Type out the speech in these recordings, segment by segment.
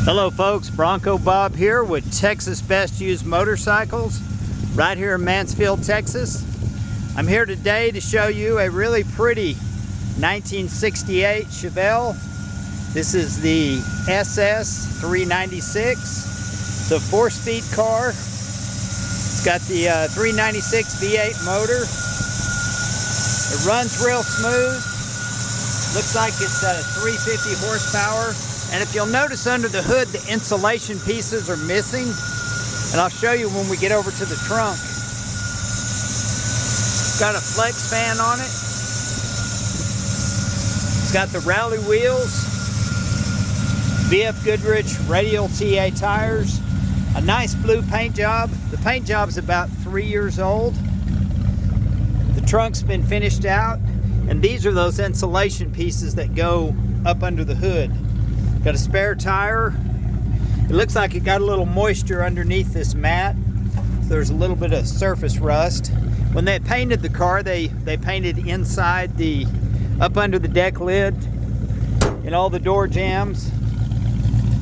Hello folks, Bronco Bob here with Texas Best Used Motorcycles right here in Mansfield, Texas. I'm here today to show you a really pretty 1968 Chevelle. This is the SS 396. It's a 4-speed car. It's got the 396 V8 motor. It runs real smooth. Looks like it's 350 horsepower. And if you'll notice under the hood, the insulation pieces are missing. And I'll show you when we get over to the trunk. It's got a flex fan on it. It's got the rally wheels, VF Goodrich radial TA tires, a nice blue paint job. The paint job's about 3 years old. The trunk's been finished out. And these are those insulation pieces that go up under the hood. Got a spare tire. It looks like it got a little moisture underneath this mat. So there's a little bit of surface rust. When they painted the car, they painted inside up under the deck lid and all the door jambs.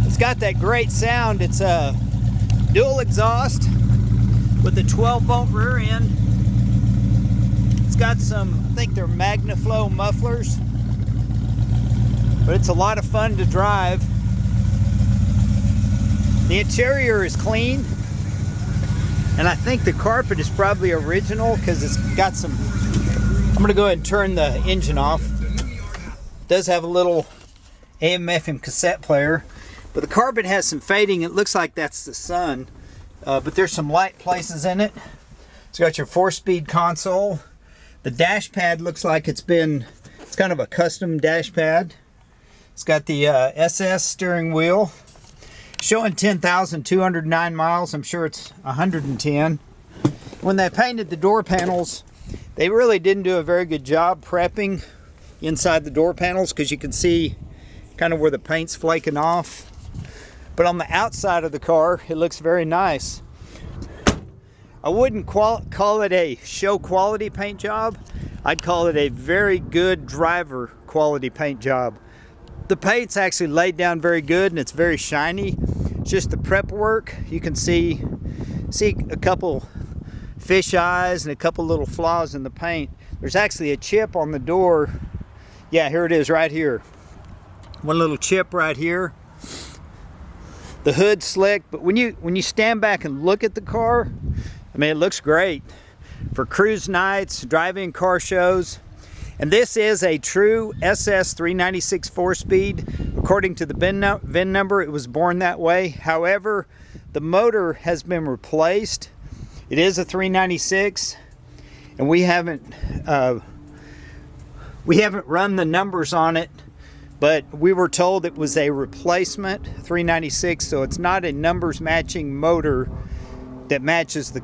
It's got that great sound. It's a dual exhaust with a 12-volt rear end. It's got some, I think they're MagnaFlow mufflers. But it's a lot of fun to drive. The interior is clean, and I think the carpet is probably original because it's got some. I'm going to go ahead and turn the engine off. It does have a little AM/FM cassette player, but the carpet has some fading. It looks like that's the sun, but there's some light places in it. It's got your 4-speed console. The dash pad looks like it's kind of a custom dash pad. It's got the SS steering wheel, showing 10,209 miles. I'm sure it's 110. When they painted the door panels, they really didn't do a very good job prepping inside the door panels because you can see kind of where the paint's flaking off. But on the outside of the car, it looks very nice. I wouldn't call it a show quality paint job. I'd call it a very good driver quality paint job. The paint's actually laid down very good and it's very shiny. It's just the prep work. You can see a couple fish eyes and a couple little flaws in the paint. There's actually a chip on the door. Yeah, here it is right here. One little chip right here. The hood's slick, but when you stand back and look at the car, I mean, it looks great for cruise nights, drive-in car shows. And this is a true SS 396 4-speed. According to the VIN number, it was born that way. However, the motor has been replaced. It is a 396, and we haven't run the numbers on it, but we were told it was a replacement 396, so it's not a numbers matching motor that matches the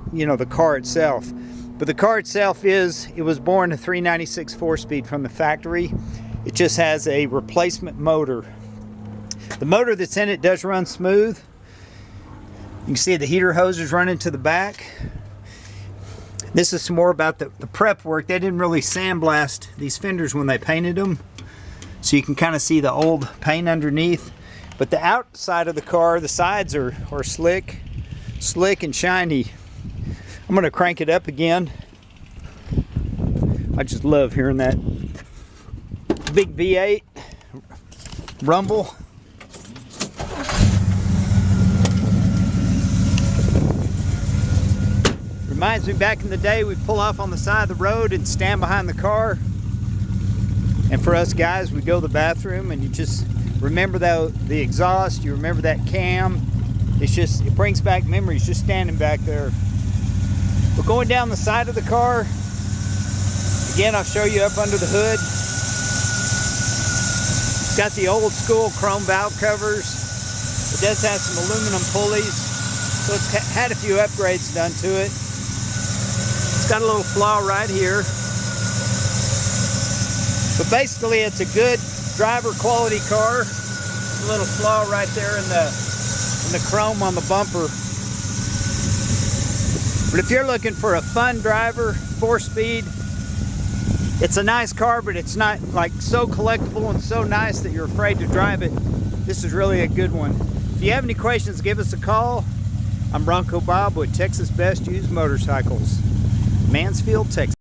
car itself. But the car itself it was born a 396 4-speed from the factory. It just has a replacement motor. The motor that's in it does run smooth. You can see the heater hoses running to the back. This is some more about the prep work. They didn't really sandblast these fenders when they painted them, so you can kind of see the old paint underneath. But the outside of the car, the sides are slick and shiny. I'm going to crank it up again. I just love hearing that big V8 rumble. Reminds me back in the day, we'd pull off on the side of the road and stand behind the car. And for us guys, we'd go to the bathroom and you just remember the exhaust, you remember that cam. It brings back memories just standing back there. We're going down the side of the car. Again, I'll show you up under the hood. It's got the old school chrome valve covers. It does have some aluminum pulleys, so it's had a few upgrades done to it. It's got a little flaw right here. But basically, it's a good driver quality car. A little flaw right there in the chrome on the bumper. But if you're looking for a fun driver, 4-speed, it's a nice car, but it's not like so collectible and so nice that you're afraid to drive it. This is really a good one. If you have any questions, give us a call. I'm Bronco Bob with Texas Best Used Motorcycles, Mansfield, Texas.